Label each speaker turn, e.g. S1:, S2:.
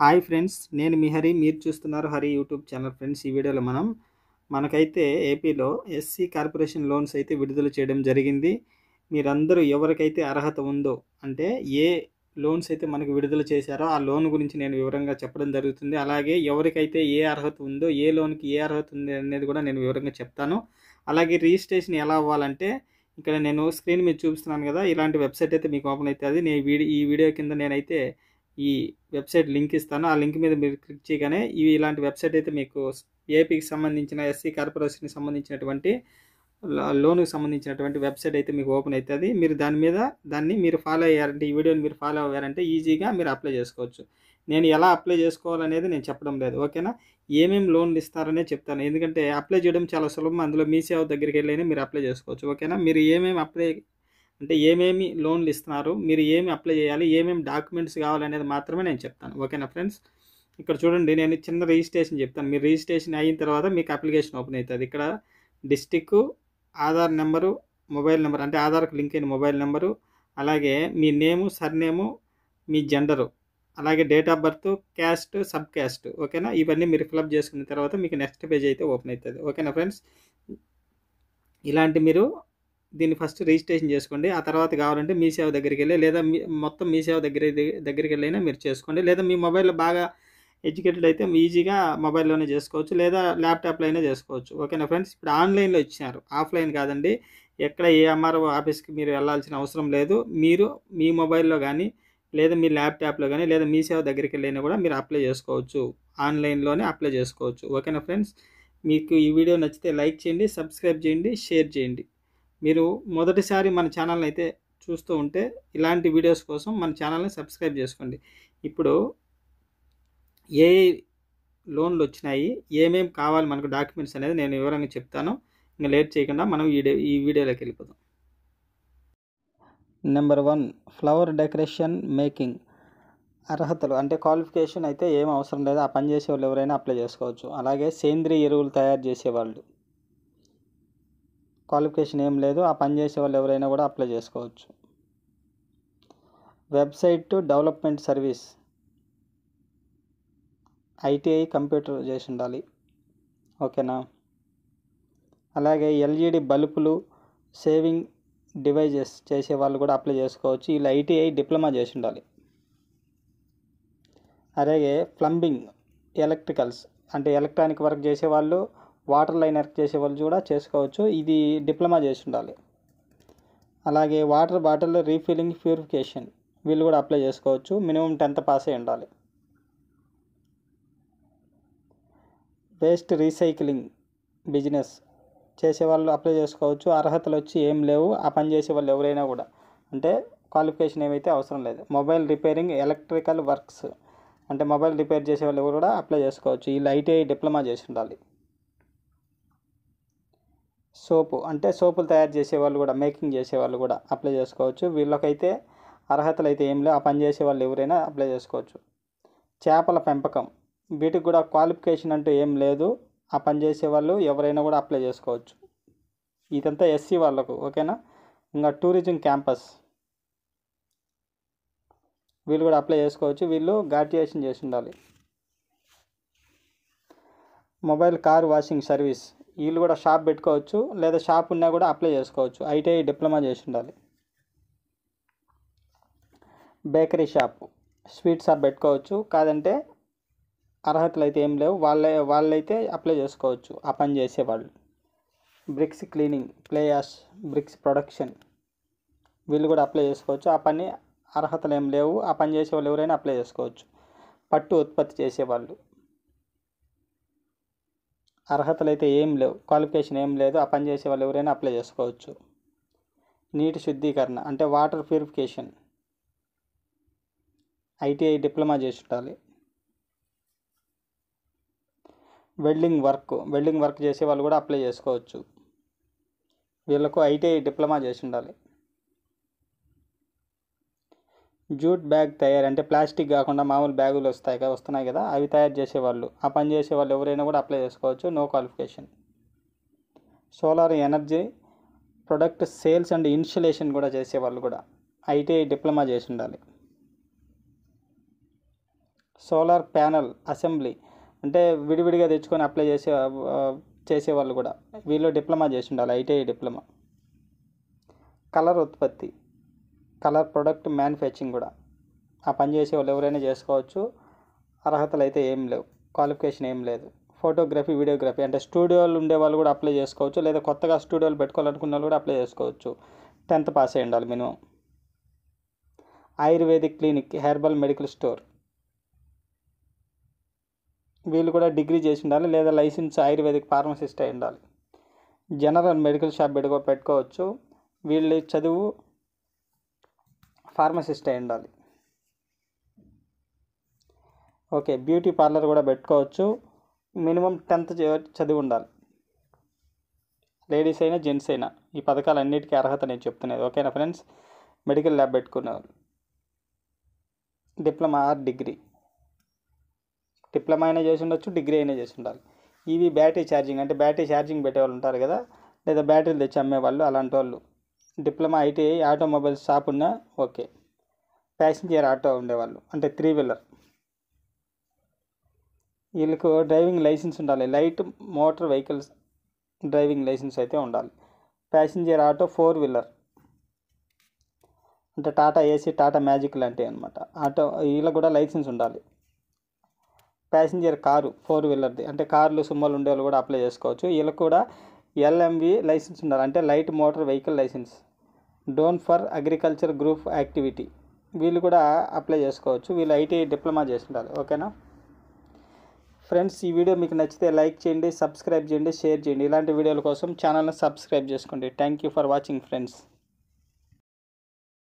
S1: Hi friends, నేను మీ హరి. మీరు చూస్తున్నారు హరి యూట్యూబ్ ఛానల్. ఫ్రెండ్స్, ఈ వీడియోలో మనకైతే ఏపీలో ఎస్సీ కార్పొరేషన్ లోన్స్ అయితే విడుదల చేయడం జరిగింది. మీరందరూ ఎవరికైతే అర్హత ఉందో, అంటే ఏ లోన్స్ అయితే మనకు విడుదల చేశారో ఆ లోన్ గురించి నేను వివరంగా చెప్పడం జరుగుతుంది. అలాగే ఎవరికైతే ఏ అర్హత ఉందో, ఏ లోన్కి ఏ అర్హత ఉంది అనేది కూడా నేను వివరంగా చెప్తాను. అలాగే రిజిస్ట్రేషన్ ఎలా అవ్వాలంటే, ఇక్కడ నేను స్క్రీన్ మీద చూపిస్తున్నాను కదా, ఇలాంటి వెబ్సైట్ అయితే మీకు ఓపెన్ అవుతుంది. నేను ఈ వీడియో కింద నేనైతే ఈ వెబ్సైట్ లింక్ ఇస్తాను. ఆ లింక్ మీద మీరు క్లిక్ చేయగానే ఇలాంటి వెబ్సైట్ అయితే మీకు ఏపీకి సంబంధించిన ఎస్సీ కార్పొరేషన్కి సంబంధించినటువంటి లోన్కి సంబంధించినటువంటి వెబ్సైట్ అయితే మీకు ఓపెన్ అవుతుంది. మీరు దాన్ని మీరు ఫాలో అయ్యారంటే, ఈ వీడియోని మీరు ఫాలో అయ్యారంటే ఈజీగా మీరు అప్లై చేసుకోవచ్చు. నేను ఎలా అప్లై చేసుకోవాలనేది నేను చెప్పడం లేదు, ఓకేనా. ఏమేమి లోన్లు ఇస్తారనే చెప్తాను, ఎందుకంటే అప్లై చేయడం చాలా సులభం. అందులో మీ సేవ దగ్గరికి వెళ్ళి మీరు అప్లై చేసుకోవచ్చు, ఓకేనా. మీరు ఏమేమి లోన్లు ఇస్తున్నారు, మీరు ఏమి అప్లై చేయాలి, ఏమేమి డాక్యుమెంట్స్ కావాలనేది మాత్రమే నేను చెప్తాను, ఓకేనా ఫ్రెండ్స్. ఇక్కడ చూడండి, నేను చిన్న రిజిస్ట్రేషన్ చెప్తాను. మీరు రిజిస్ట్రేషన్ అయిన తర్వాత మీకు అప్లికేషన్ ఓపెన్ అవుతుంది. ఇక్కడ district, Aadhaar number, mobile number, అంటే ఆధార్కి లింక్ అయిన మొబైల్ నెంబరు, అలాగే మీ నేము, సర్నేము, మీ జెండరు, అలాగే date of birth, caste, sub caste, ఓకేనా. ఇవన్నీ మీరు ఫిలప్ చేసుకున్న తర్వాత మీకు నెక్స్ట్ పేజ్ అయితే ఓపెన్ అవుతుంది, ఓకేనా ఫ్రెండ్స్. మీరు దీన్ని ఫస్ట్ రిజిస్ట్రేషన్ చేసుకోండి. ఆ తర్వాత కావాలంటే మీ సేవ దగ్గరికి వెళ్ళి, లేదా మొత్తం మీ సేవ దగ్గరికి వెళ్ళైనా మీరు చేసుకోండి. లేదా మీ మొబైల్లో బాగా ఎడ్యుకేటెడ్ అయితే ఈజీగా మొబైల్లోనే చేసుకోవచ్చు, లేదా ల్యాప్టాప్లో అయినా చేసుకోవచ్చు, ఓకేనా ఫ్రెండ్స్. ఇప్పుడు ఆన్లైన్లో ఇచ్చినారు, ఆఫ్లైన్ కాదండి. ఎక్కడ ఏ ఎంఆర్ఓ ఆఫీస్కి మీరు వెళ్ళాల్సిన అవసరం లేదు. మీరు మీ మొబైల్లో కానీ, లేదా మీ ల్యాప్టాప్లో కానీ, లేదా మీ సేవ దగ్గరికి వెళ్ళైనా కూడా మీరు అప్లై చేసుకోవచ్చు. ఆన్లైన్లోనే అప్లై చేసుకోవచ్చు, ఓకేనా ఫ్రెండ్స్. మీకు ఈ వీడియో నచ్చితే లైక్ చేయండి, సబ్స్క్రైబ్ చేయండి, షేర్ చేయండి. మీరు మొదటిసారి మన ఛానల్ని అయితే చూస్తూ ఉంటే ఇలాంటి వీడియోస్ కోసం మన ఛానల్ని సబ్స్క్రైబ్ చేసుకోండి. ఇప్పుడు ఏ లోన్లు వచ్చినాయి, ఏమేమి కావాలి మనకు డాక్యుమెంట్స్ అనేది నేను వివరంగా చెప్తాను. ఇంకా లేట్ చేయకుండా మనం ఈ వీడియోలోకి వెళ్ళిపోదాం. Number 1, flower decoration making. అర్హతలు అంటే క్వాలిఫికేషన్ అయితే ఏం అవసరం లేదు. ఆ పని చేసే వాళ్ళు ఎవరైనా అప్లై చేసుకోవచ్చు. అలాగే సేంద్రియ ఎరువులు తయారు చేసేవాళ్ళు, క్వాలిఫికేషన్ ఏం లేదు. ఆ పని చేసే వాళ్ళు ఎవరైనా కూడా అప్లై చేసుకోవచ్చు. Website development service, ITI computer చేసి ఉండాలి, ఓకేనా. అలాగే ఎల్ఈడి బల్బులు, సేవింగ్ డివైజెస్ చేసే వాళ్ళు కూడా అప్లై చేసుకోవచ్చు. వీళ్ళు ఐటీఐ డిప్లొమా చేసి ఉండాలి. అలాగే ప్లంబింగ్, ఎలక్ట్రికల్స్ అంటే ఎలక్ట్రానిక్ వర్క్ చేసేవాళ్ళు, వాటర్ లైన్ వర్క్ చేసేవాళ్ళు కూడా చేసుకోవచ్చు. ఇది డిప్లొమా చేసి ఉండాలి. అలాగే వాటర్ బాటిల్ రీఫిల్లింగ్, ప్యూరిఫికేషన్, వీళ్ళు కూడా అప్లై చేసుకోవచ్చు. మినిమం 10th పాస్ అయి ఉండాలి. వేస్ట్ రీసైక్లింగ్ బిజినెస్ చేసేవాళ్ళు అప్లై చేసుకోవచ్చు. అర్హతలు వచ్చి ఏం లేవు. ఆ పని చేసే వాళ్ళు ఎవరైనా కూడా, అంటే క్వాలిఫికేషన్ ఏమైతే అవసరం లేదు. మొబైల్ రిపేరింగ్, ఎలక్ట్రికల్ వర్క్స్ అంటే మొబైల్ రిపేర్ చేసే వాళ్ళు కూడా అప్లై చేసుకోవచ్చు. వీళ్ళు ఐటీఐ డిప్లొమా చేసి ఉండాలి. సోపు అంటే సోపులు తయారు చేసేవాళ్ళు కూడా, మేకింగ్ చేసేవాళ్ళు కూడా అప్లై చేసుకోవచ్చు. వీళ్ళకైతే అర్హతలు అయితే ఏం లేవు. ఆ పని చేసే వాళ్ళు ఎవరైనా అప్లై చేసుకోవచ్చు. చేపల పెంపకం, వీటికి కూడా క్వాలిఫికేషన్ అంటూ ఏం లేదు. ఆ పని చేసే వాళ్ళు ఎవరైనా కూడా అప్లై చేసుకోవచ్చు. ఇదంతా ఎస్సీ వాళ్ళకు, ఓకేనా. ఇంకా టూరిజం క్యాంపస్, వీళ్ళు కూడా అప్లై చేసుకోవచ్చు. వీళ్ళు గ్రాడ్యుయేషన్ చేసి ఉండాలి. మొబైల్ కార్ వాషింగ్ సర్వీస్, వీళ్ళు కూడా షాప్ పెట్టుకోవచ్చు, లేదా షాప్ ఉన్నా కూడా అప్లై చేసుకోవచ్చు. ఐటీఐ డిప్లొమా చేసి ఉండాలి. బేకరీ షాప్, స్వీట్ షాప్ పెట్టుకోవచ్చు. కాదంటే అర్హతలు అయితే ఏం లేవు. వాళ్ళైతే అప్లై చేసుకోవచ్చు, ఆ పని చేసేవాళ్ళు. Bricks cleaning, fly ash bricks production, వీళ్ళు కూడా అప్లై చేసుకోవచ్చు. ఆ పని అర్హతలు ఏం లేవు. ఆ పని చేసే వాళ్ళు ఎవరైనా అప్లై చేసుకోవచ్చు. పట్టు ఉత్పత్తి చేసేవాళ్ళు, అర్హతలు అయితే ఏం లేవు. క్వాలిఫికేషన్ ఏం లేదు. ఆ పని చేసే వాళ్ళు ఎవరైనా అప్లై చేసుకోవచ్చు. నీటి శుద్ధీకరణ అంటే వాటర్ ప్యూరిఫికేషన్, ఐటీఐ డిప్లొమా చేసి ఉండాలి. వెల్డింగ్ వర్క్ చేసే వాళ్ళు కూడా అప్లై చేసుకోవచ్చు. వీళ్ళకు ఐటీఐ డిప్లొమా చేసి ఉండాలి. జూట్ బ్యాగ్ తయారు అంటే ప్లాస్టిక్ కాకుండా మామూలు బ్యాగులు వస్తున్నాయి కదా, అవి తయారు చేసేవాళ్ళు, ఆ పని చేసే వాళ్ళు ఎవరైనా కూడా అప్లై చేసుకోవచ్చు. No qualification. Solar energy product sales and installation కూడా చేసేవాళ్ళు కూడా ఐటీఐ డిప్లొమా చేసి ఉండాలి. సోలార్ ప్యానల్ అసెంబ్లీ అంటే విడివిడిగా తెచ్చుకొని అప్లై చేసేవాళ్ళు కూడా వీళ్ళు డిప్లొమా చేసి ఉండాలి, ఐటీఐ డిప్లొమా. కలర్ ఉత్పత్తి, కలర్ ప్రొడక్ట్ మ్యానుఫ్యాక్చరింగ్ కూడా ఆ పని చేసే వాళ్ళు ఎవరైనా చేసుకోవచ్చు. అర్హతలు అయితే ఏం లేవు, క్వాలిఫికేషన్ ఏం లేదు. ఫోటోగ్రఫీ, వీడియోగ్రఫీ అంటే స్టూడియోలు ఉండే వాళ్ళు కూడా అప్లై చేసుకోవచ్చు, లేదా కొత్తగా స్టూడియోలు పెట్టుకోవాలనుకున్న వాళ్ళు కూడా అప్లై చేసుకోవచ్చు. 10th పాస్ అయి ఉండాలి minimum. Ayurvedic clinic, herbal medical store వీళ్ళు కూడా డిగ్రీ చేసి ఉండాలి, లేదా లైసెన్స్ ఆయుర్వేదిక్ ఫార్మసిస్ట్ అయి ఉండాలి. జనరల్ మెడికల్ షాప్ పెట్టుకోవచ్చు, వీళ్ళు చదువు ఫార్మసిస్ట్ అయి ఉండాలి. ఓకే, బ్యూటీ పార్లర్ కూడా పెట్టుకోవచ్చు, మినిమం 10th చదివి ఉండాలి. లేడీస్ అయినా జెంట్స్ అయినా ఈ పథకాలన్నిటికీ అర్హత నేను చెప్తున్నది. ఓకేనా ఫ్రెండ్స్? మెడికల్ ల్యాబ్ పెట్టుకునేవాళ్ళు, డిప్లొమా ఆర్ డిగ్రీ, డిప్లొమా అయినా చేసి ఉండొచ్చు, డిగ్రీ అయినా చేసి ఉండాలి. ఇవి బ్యాటరీ ఛార్జింగ్ అంటే బ్యాటరీ ఛార్జింగ్ పెట్టేవాళ్ళు ఉంటారు కదా, లేదా బ్యాటరీలు తెచ్చి అమ్మేవాళ్ళు, అలాంటి వాళ్ళు. డిప్లొమా ఐటీఐ ఆటోమొబైల్ షాప్ ఉన్నా ఓకే. ప్యాసింజర్ ఆటో ఉండేవాళ్ళు అంటే 3 వీలర్, వీళ్ళకు డ్రైవింగ్ లైసెన్స్ ఉండాలి, light motor vehicles driving licence అయితే ఉండాలి. ప్యాసింజర్ ఆటో 4 వీలర్ అంటే టాటా ఏసీ, టాటా మ్యాజిక్ లాంటివి అనమాట. ఆటో వీళ్ళకి కూడా లైసెన్స్ ఉండాలి. ప్యాసింజర్ కారు 4 వీలర్ది అంటే కార్లు, సుమ్మలు ఉండేవాళ్ళు కూడా అప్లై చేసుకోవచ్చు. వీళ్ళకి కూడా ఎల్ఎంవి లైసెన్స్ ఉండాలి అంటే light motor vehicle licence. Drone for agriculture group activity వీళ్ళు కూడా అప్లై చేసుకోవచ్చు, వీళ్ళు ఐటీఐ డిప్లొమా చేసి ఉండాలి. ఓకేనా ఫ్రెండ్స్? ఈ వీడియో మీకు నచ్చితే లైక్ చేయండి, సబ్స్క్రైబ్ చేయండి, షేర్ చేయండి. ఇలాంటి వీడియోల కోసం ఛానల్ని సబ్స్క్రైబ్ చేసుకోండి. Thank you for watching friends.